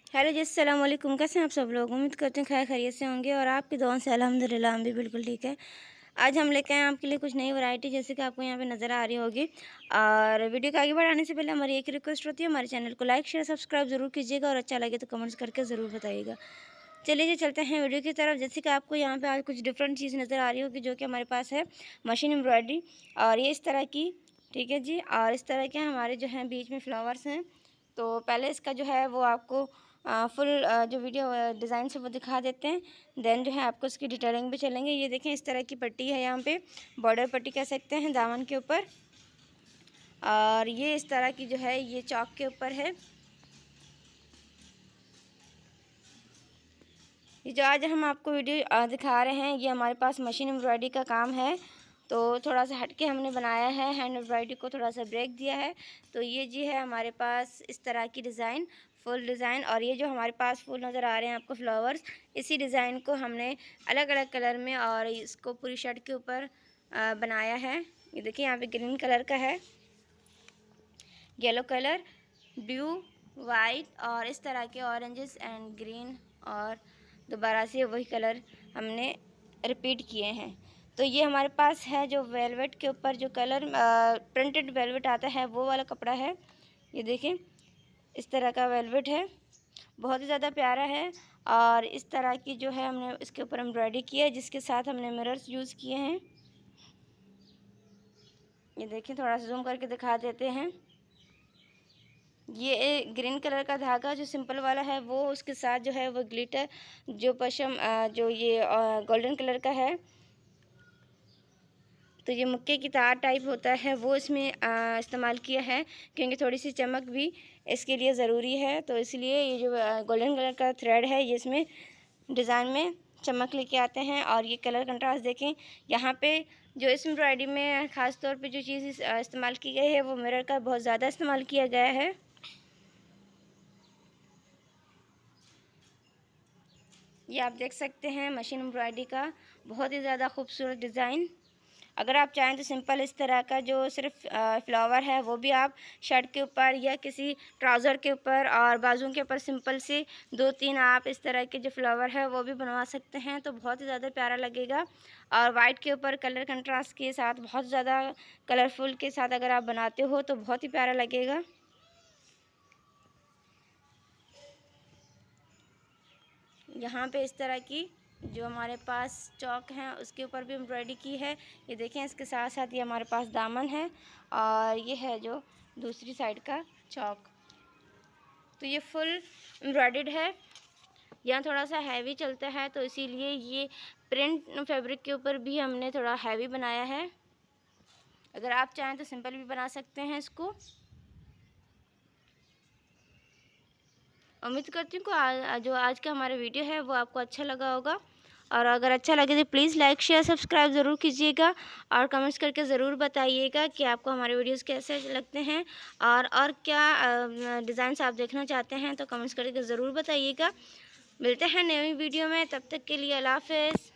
Hello जी, अस्सलाम वालेकुम। कैसे हैं आप सब लोग? उम्मीद करते हैं खैर खैरियत से होंगे और आपकी दुआओं से अल्हम्दुलिल्लाह हम भी बिल्कुल ठीक है। आज हम लेके आए हैं आपके लिए कुछ नई वैरायटी, जैसे कि आपको यहाँ पे नज़र आ रही होगी। और वीडियो को आगे बढ़ाने से पहले हमारी एक रिक्वेस्ट होती है, हमारे चैनल को लाइक शेयर सब्सक्राइब ज़रूर कीजिएगा और अच्छा लगे तो कमेंट्स करके ज़रूर बताइएगा। चलिए जी, चलते हैं वीडियो की तरफ। जैसे कि आपको यहाँ पे आज कुछ डिफरेंट चीज़ नज़र आ रही होगी, जो कि हमारे पास है मशीन एम्ब्रॉयडरी। और ये इस तरह की, ठीक है जी। और इस तरह के हमारे जो हैं बीच में फ्लावर्स हैं। तो पहले इसका जो है वो आपको फुल जो वीडियो डिज़ाइन से वो दिखा देते हैं। देन जो है आपको इसकी डिटेलिंग भी चलेंगे। ये देखें, इस तरह की पट्टी है यहाँ पे, बॉर्डर पट्टी कह सकते हैं दामन के ऊपर। और ये इस तरह की जो है ये चौक के ऊपर है। ये जो आज हम आपको वीडियो दिखा रहे हैं, ये हमारे पास मशीन एम्ब्रॉयडरी का काम है। तो थोड़ा सा हटके हमने बनाया है, हैंड एम्ब्रॉयडरी को थोड़ा सा ब्रेक दिया है। तो ये जी है हमारे पास इस तरह की डिज़ाइन, फुल डिज़ाइन। और ये जो हमारे पास फूल नज़र आ रहे हैं आपको फ्लावर्स, इसी डिज़ाइन को हमने अलग अलग कलर में और इसको पूरी शर्ट के ऊपर बनाया है। ये देखिए, यहाँ पे ग्रीन कलर का है, येलो कलर, ब्लू, वाइट और इस तरह के ऑरेंजेस एंड ग्रीन, और दोबारा से वही कलर हमने रिपीट किए हैं। तो ये हमारे पास है जो वेलवेट के ऊपर जो कलर प्रिंटेड वेलवेट आता है, वो वाला कपड़ा है। ये देखें, इस तरह का वेलवेट है, बहुत ही ज़्यादा प्यारा है। और इस तरह की जो है हमने इसके ऊपर एम्ब्रॉयडरी की है, जिसके साथ हमने मिरर्स यूज़ किए हैं। ये देखें, थोड़ा सा जूम करके दिखा देते हैं। ये ग्रीन कलर का धागा जो सिंपल वाला है, वो उसके साथ जो है वो ग्लिटर जो पशम जो ये गोल्डन कलर का है। तो ये मुक्के की तार टाइप होता है, वो इसमें इस्तेमाल किया है, क्योंकि थोड़ी सी चमक भी इसके लिए ज़रूरी है। तो इसलिए ये जो गोल्डन कलर का थ्रेड है, ये इसमें डिज़ाइन में चमक लेके आते हैं। और ये कलर कंट्रास्ट देखें, यहाँ पे जो इस एम्ब्रॉयडरी में ख़ास तौर पे जो चीज़ इस्तेमाल की गई है, वो मिरर का बहुत ज़्यादा इस्तेमाल किया गया है। ये आप देख सकते हैं मशीन एम्ब्रॉयडरी का बहुत ही ज़्यादा खूबसूरत डिज़ाइन। अगर आप चाहें तो सिंपल इस तरह का जो सिर्फ फ्लावर है, वो भी आप शर्ट के ऊपर या किसी ट्राउज़र के ऊपर और बाजुओं के ऊपर सिंपल से 2-3 आप इस तरह के जो फ्लावर है वो भी बनवा सकते हैं। तो बहुत ही ज़्यादा प्यारा लगेगा। और वाइट के ऊपर कलर कंट्रास्ट के साथ बहुत ज़्यादा कलरफुल के साथ अगर आप बनाते हो तो बहुत ही प्यारा लगेगा। यहाँ पे इस तरह की जो हमारे पास चौक हैं, उसके ऊपर भी एम्ब्रॉयडरी की है। ये देखें, इसके साथ साथ ये हमारे पास दामन है और ये है जो दूसरी साइड का चौक। तो ये फुल एम्ब्रॉयडर्ड है। यहाँ थोड़ा सा हैवी चलता है, तो इसीलिए ये प्रिंट फैब्रिक के ऊपर भी हमने थोड़ा हैवी बनाया है। अगर आप चाहें तो सिंपल भी बना सकते हैं इसको। उम्मीद करती हूँ कि जो आज का हमारा वीडियो है वो आपको अच्छा लगा होगा। और अगर अच्छा लगे तो प्लीज़ लाइक शेयर सब्सक्राइब ज़रूर कीजिएगा और कमेंट्स करके ज़रूर बताइएगा कि आपको हमारे वीडियोस कैसे लगते हैं और क्या डिज़ाइंस आप देखना चाहते हैं, तो कमेंट्स करके ज़रूर बताइएगा। मिलते हैं नई वीडियो में, तब तक के लिए अल्लाह हाफ़िज़।